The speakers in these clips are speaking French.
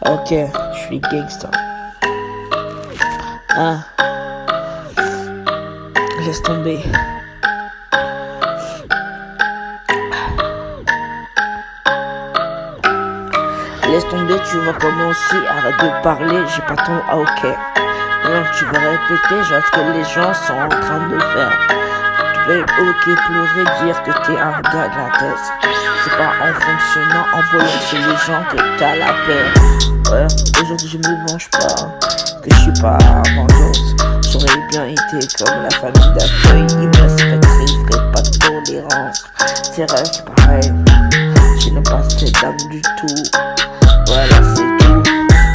Ok, je suis gangsta. Ah, laisse tomber. Laisse tomber, tu vas commencer, arrête de parler, j'ai pas ton ah ok. Non, tu vas répéter, genre ce que les gens sont en train de faire. Tu peux ok pleurer, dire que t'es un gars de la tête. C'est pas en fonctionnant, en voyant chez les gens que t'as la paix. Ouais, aujourd'hui je me venge pas, que je suis pas vengeance. J'aurais bien été comme la famille d'accueil, ils me respecteraient, ils feraient pas de tolérance. C'est vrai, c'est pareil, je n'ai pas cette dame du tout. Voilà, c'est tout.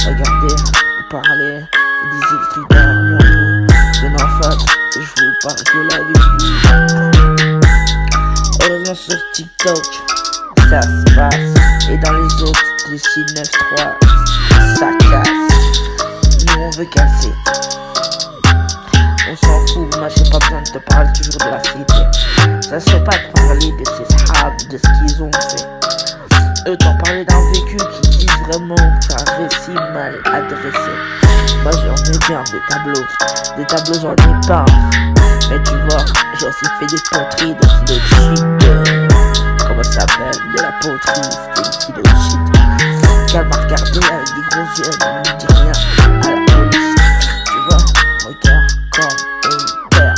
Regardez, vous parlez des électriques derrière mon dos. De ma face, je vous parle de la vie. Heureusement sur TikTok, ça se passe. Et dans les autres, les 693, ça casse. Nous on veut casser. On s'en fout, moi j'ai pas besoin de te parler toujours de la cité. Ça se fait pas de parler de ces sahabs, de ce qu'ils ont fait. Eux t'en parler d'un vécu qui dit vraiment que c'est un récit mal adressé. Moi j'en ai bien des tableaux j'en ai pas. Mais tu vois, j'ai aussi fait des poteries de kilo de shit. Comment ça s'appelle? De la poterie, c'était des kilos de shit. Qu'elle m'a regardé avec des gros yeux, elle ne dit rien à la police. Tu vois, regarde comme un père.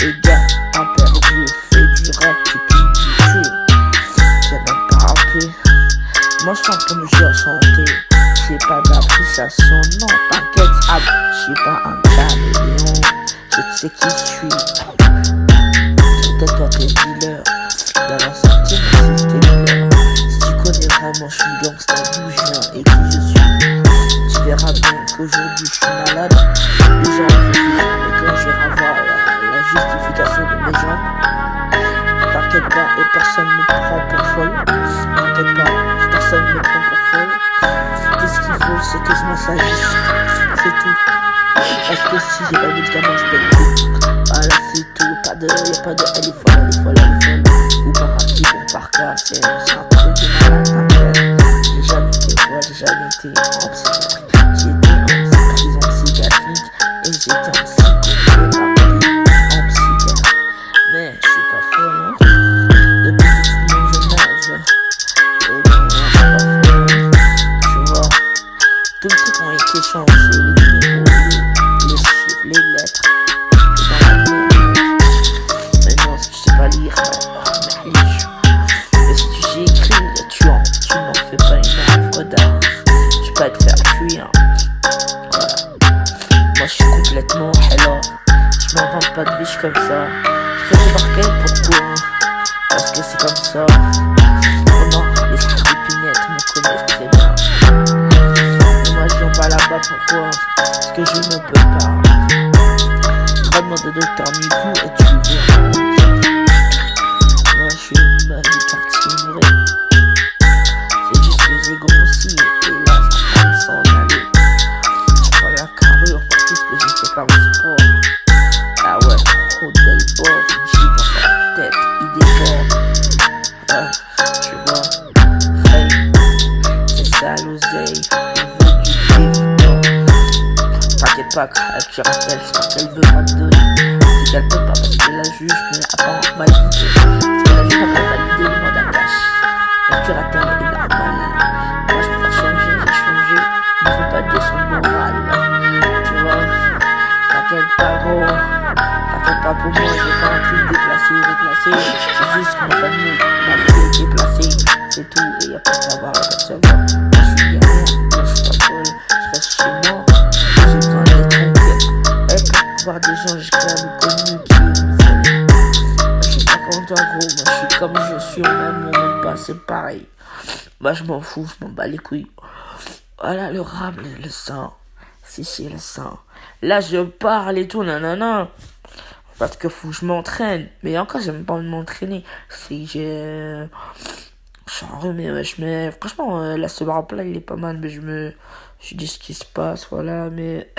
Et gars, un père vieux fait du rap, tu peux du j'ai même pas rappelé. Moi je chante comme je dois chanter. J'ai pas d'appréciation, non t'inquiète, je suis pas un caméléon. Je sais qui je suis. Peut-être toi t'es dealer d'avoir sorti mon système. Si tu connais vraiment, je suis gangsta, d'où je viens et qui je suis. Tu verras bien qu'aujourd'hui je suis malade. Les gens me disent, mais quand je vais avoir la justification de mes jambes, t'inquiète pas et personne ne me prend pour folle. T'inquiète pas, personne ne me prend pour folle. Tout ce qu'il faut c'est que je m'assagisse, c'est tout. Parce que si j'ai pas de médicaments je peux tout. Voilà c'est tout, y'a pas de elle est folle, elle est folle. Ou par acquis ou par cas, c'est un truc de malade, t'inquiète. J'ai jamais été en psychiatrie. J'étais en prison psychiatrique et j'étais en psychothérapie en psychiatrie. Mais je suis pas folle, hein. Depuis tout mon jeune âge. Et non, je suis pas folle. Tu vois, tous les trucs ont été changés, les numéros, les chiffres, les lettres. Et dans la merde. Maintenant, si tu sais pas lire, mais si tu sais écrire, tu n'en fais pas une œuvre d'art. Je peux te faire cuire. Voilà. Moi, je suis complètement hello. Je m'invente pas de vie, je suis comme ça. Je fais débarquer, pourquoi? Parce que c'est comme ça. Oh non, les scripinettes me connaissent très bien. Mais moi, je viens pas là-bas, pourquoi? Parce que je ne peux pas. Demande au docteur Migou et tu verras. Moi je suis mal du quartier vrai. C'est juste que j'ai grossi et là ça va s'en aller. Je prends la carrure pour tout ce que j'ai fait comme sport. Ah ouais, trop d'elbow, j'ai dans sa tête, il déborde. Tu vois, hey, c'est ça l'oseille, on veut du bif. T'inquiète pas, tu rappelles, c'est parce qu'elle veut pas te donner. C'est qu'elle peut pas parce que la juge ne l'a pas validé. C'est que la juge n'a pas validé le mandat cash. La curatelle est normale. Moi je préfère changer, j'ai changé. Il ne faut pas de son moral. Tu vois, t'inquiète pas gros. T'inquiète pas pour moi, j'ai pas un truc déplacé, replacé. C'est juste que ma famille m'a fait déplacer. C'est tout et y'a pas de savoir, y'a pas de savoir. Moi je suis bien, moi je suis pas folle. Je reste chez moi. J'ai besoin d'être trompé. Et pour voir des gens, j'ai quand même connu qui me faisaient. Moi je suis pas comme toi gros, moi je suis comme je suis, on m'aime pas, c'est pareil. Moi je m'en fous, je m'en bats les couilles. Voilà le rap, le sang. Si, le sang. Là je parle et tout, nanana. Parce que faut que je m'entraîne. Mais encore j'aime pas m'entraîner. Si j'ai... J'en remets, mais franchement, là ce rap là il est pas mal, mais je dis ce qui se passe, voilà, mais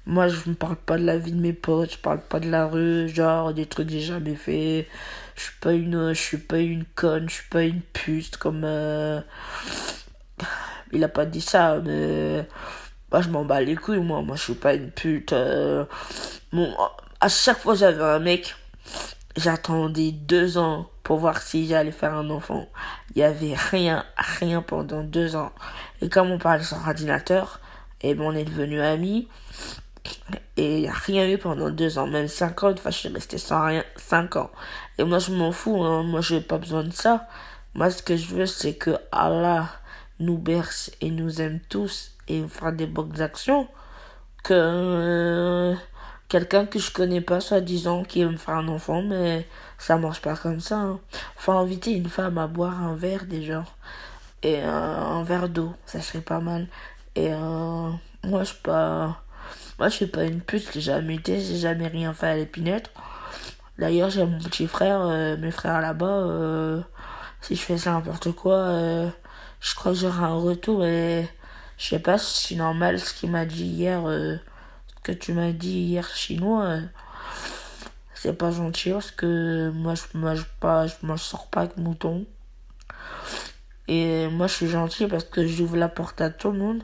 moi je me parle pas de la vie de mes potes, je parle pas de la rue, genre des trucs que j'ai jamais fait. Je suis pas une conne, je suis pas une puce comme Il a pas dit ça, mais moi je m'en bats les couilles, moi je suis pas une pute. Bon, à chaque fois j'avais un mec, j'attendais 2 ans pour voir si j'allais faire un enfant. Il y avait rien pendant 2 ans. Et comme on parlait sur ordinateur, et ben on est devenus amis. Et il n'y a rien eu pendant 2 ans. Même 5 ans, une fois je suis resté sans rien. 5 ans. Et moi je m'en fous, hein. Moi j'ai pas besoin de ça. Moi ce que je veux c'est que Allah nous berce et nous aime tous et fera des bonnes actions. Que quelqu'un que je connais pas, soi-disant, qui veut me faire un enfant, mais ça marche pas comme ça, hein. Faut inviter une femme à boire un verre déjà. Et un verre d'eau, ça serait pas mal. Et moi je suis pas une pute, j'ai jamais été, j'ai jamais rien fait à l'épinette. D'ailleurs j'ai mon petit frère, mes frères là-bas, si je fais ça n'importe quoi, je crois que j'aurai un retour et je sais pas si c'est normal ce qu'il m'a dit hier, ce que tu m'as dit hier chinois, c'est pas gentil parce que moi je sors pas avec mouton. Et moi je suis gentil parce que j'ouvre la porte à tout le monde.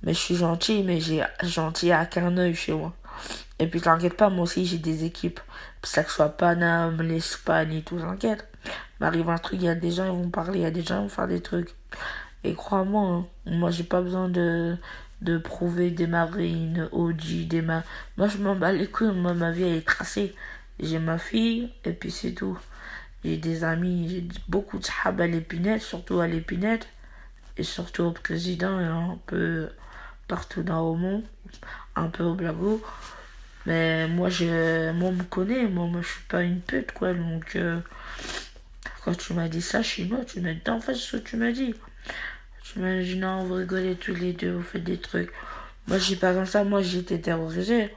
Mais je suis gentil, mais j'ai gentil à qu'un œil chez moi. Et puis t'inquiète pas, moi aussi j'ai des équipes. Que ça soit Paname, l'Espagne et tout, t'inquiète. M'arrive un truc, il y a des gens, ils vont parler, il y a des gens, ils vont faire des trucs. Et crois-moi, hein, moi j'ai pas besoin de prouver des marines, OG, Moi je m'en bats les couilles, moi ma vie elle est tracée. J'ai ma fille, et puis c'est tout. J'ai des amis, j'ai beaucoup de sahab à l'épinette, surtout à l'épinette. Et surtout au président et un peu partout dans le monde, un peu au blago. Mais moi on me connaît, moi je suis pas une pute quoi, donc quand tu m'as dit ça chinois, tu m'as dit en fait ce que tu m'as dit. Tu m'as dit non, vous rigolez tous les deux, vous faites des trucs. Moi je dis pas comme ça, moi j'ai été terrorisé.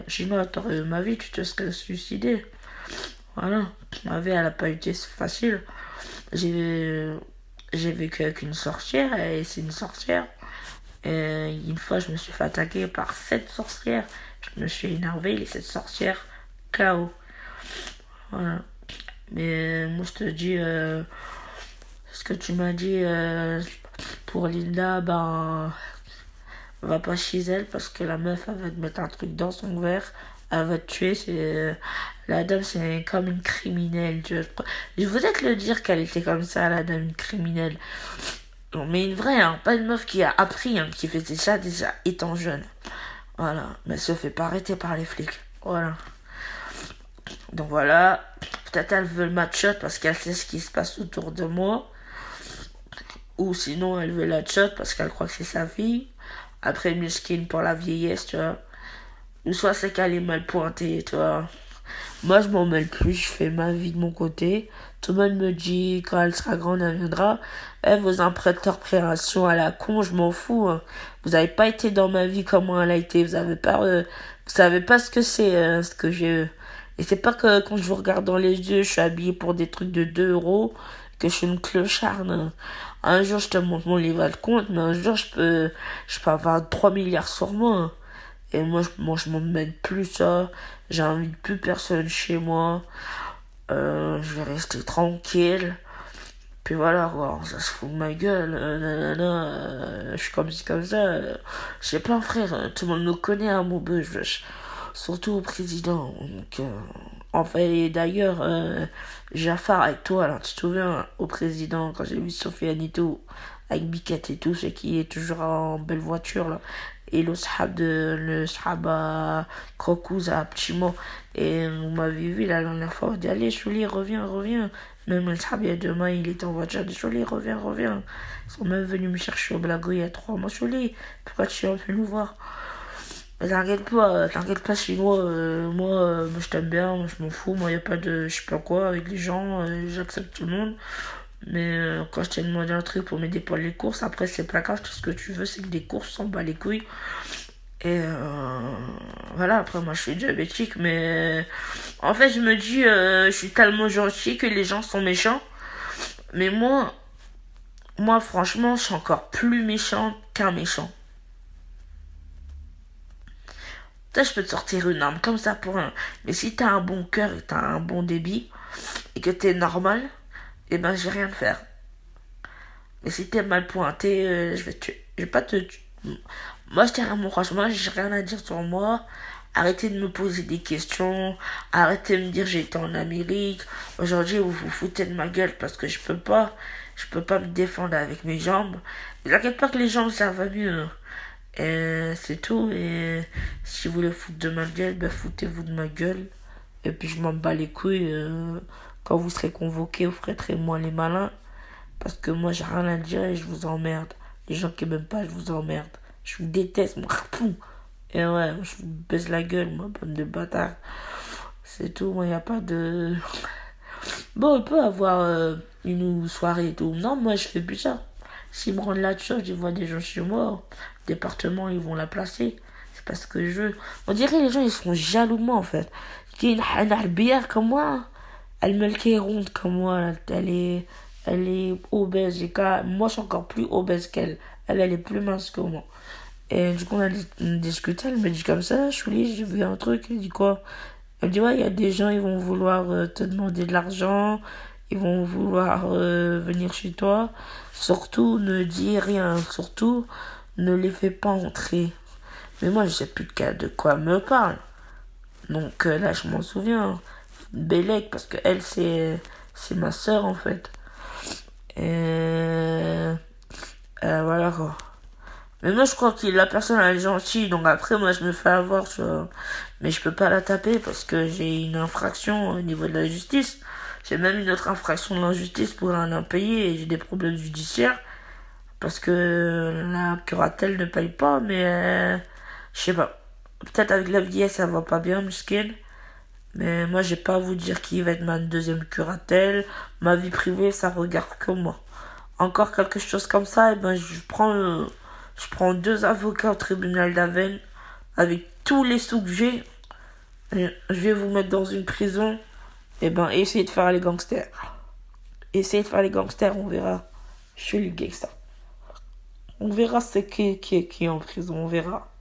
Chinois, t'aurais eu ma vie, tu te serais suicidé. Voilà, ma vie elle a pas été facile. J'ai vécu avec une sorcière et c'est une sorcière. Et une fois, je me suis fait attaquer par 7 sorcières. Je me suis énervé, les 7 sorcières, KO. Voilà. Mais moi, je te dis, ce que tu m'as dit pour Linda, ben, va pas chez elle parce que la meuf, elle va te mettre un truc dans son verre. Elle va te tuer. La dame, c'est comme une criminelle. Je voulais te le dire qu'elle était comme ça, la dame, une criminelle. Non, mais une vraie, hein, pas une meuf qui a appris, hein, qui faisait ça déjà étant jeune. Voilà, mais elle se fait pas arrêter par les flics. Voilà. Donc voilà, peut-être elle veut le match-shot parce qu'elle sait ce qui se passe autour de moi. Ou sinon, elle veut la shot parce qu'elle croit que c'est sa fille. Après, Muskin pour la vieillesse, tu vois. Ou soit c'est qu'elle est mal pointée, tu vois. Moi, je m'en mêle plus, je fais ma vie de mon côté. Tout le monde me dit, quand elle sera grande, elle viendra. Vos interprétations à la con, je m'en fous, hein. Vous avez pas été dans ma vie comment elle a été. Vous savez pas ce que c'est, ce que j'ai. Et c'est pas que quand je vous regarde dans les yeux, je suis habillée pour des trucs de 2 € que je suis une clocharde, hein. Un jour, je te montre mon livre de compte, mais un jour, je peux avoir 3 milliards sur moi, hein. Et moi, je m'en mène plus ça. J'invite plus personne chez moi. Je vais rester tranquille. Puis voilà, quoi, ça se fout de ma gueule. Je suis comme ci, comme ça. Je sais pas, frère. Tout le monde me connaît à mon buzz. Surtout au président. Donc, en fait, d'ailleurs, Jafar avec toi, là, tu te souviens, au président, quand j'ai vu Sofiane et tout, avec Biquette et tout, c'est qui est toujours en belle voiture, là. Et le sahaba Crocous à Ptimo. Et on m'avait vu la dernière fois, on dit allez Chouli, reviens. Même le sahaba il y a 2 mois, il était en voiture, dit Chouli, reviens. Ils sont même venus me chercher au Blago il y a 3 mois. Chouli, pourquoi tu es venu nous voir? T'inquiète pas chinois, moi je t'aime bien, je m'en fous, moi y a pas de je sais pas quoi avec les gens, j'accepte tout le monde. Mais quand je t'ai demandé un truc pour m'aider pour les courses, après c'est pas grave, tout ce que tu veux c'est que des courses, s'en bat les couilles. Et voilà, après moi je suis diabétique, mais en fait je me dis, je suis tellement gentil que les gens sont méchants. Mais moi franchement, je suis encore plus méchante qu'un méchant. Je peux te sortir une arme comme ça pour un. Mais si t'as un bon cœur et t'as un bon débit, et que t'es normal, eh ben, j'ai rien à faire. Mais si t'es mal pointé, je vais pas te tuer. Moi, je tiens à mon franchement, j'ai rien à dire sur moi. Arrêtez de me poser des questions. Arrêtez de me dire j'ai été en Amérique. Aujourd'hui, vous vous foutez de ma gueule parce que je peux pas. Je peux pas me défendre avec mes jambes. Ne t'inquiète pas que les jambes servent à mieux. Et c'est tout. Et si vous voulez foutre de ma gueule, ben foutez-vous de ma gueule. Et puis je m'en bats les couilles. Quand vous serez convoqués, vous ferez très moins les malins. Parce que moi, j'ai rien à dire et je vous emmerde. Les gens qui m'aiment pas, je vous emmerde. Je vous déteste, mon harpon. Et ouais, je vous baisse la gueule, moi, bande de bâtard. C'est tout, moi, y a pas de... Bon, on peut avoir une soirée et tout. Non, moi, je fais plus ça. S'ils me rendent la chose, je vois des gens chez moi. Département, ils vont la placer. C'est parce que je veux. On dirait les gens, ils sont jaloux de moi, en fait. Qui une bière comme moi. Elle me le ronde comme moi. Elle est obèse. Moi, je suis encore plus obèse qu'elle. Elle est plus mince que moi. Et du coup, on a discuté. Elle me dit comme ça, Chouli, j'ai vu un truc. Elle dit quoi? Elle dit, ouais, il y a des gens, ils vont vouloir te demander de l'argent. Ils vont vouloir venir chez toi. Surtout, ne dis rien. Surtout, ne les fais pas entrer. Mais moi, je sais plus de quoi elle me parle. Donc là, je m'en souviens. Bellec, parce que elle, c'est ma sœur, en fait. Et voilà quoi. Mais moi je crois que la personne elle est gentille, donc après moi je me fais avoir, tu vois. Mais je peux pas la taper parce que j'ai une infraction au niveau de la justice. J'ai même une autre infraction de l'injustice pour un impayé et j'ai des problèmes judiciaires. Parce que la curatelle ne paye pas, mais je sais pas. Peut-être avec la vieillesse ça va pas bien, muskin. Mais moi j'ai pas à vous dire qui va être ma deuxième curatelle. Ma vie privée ça regarde que moi. Encore quelque chose comme ça, et ben je prends 2 avocats au tribunal d'Aven avec tous les sous que j'ai. Je vais vous mettre dans une prison. Et ben essayez de faire les gangsters. Essayez de faire les gangsters, on verra. Je suis le gangster. On verra c'est qui est en prison, on verra.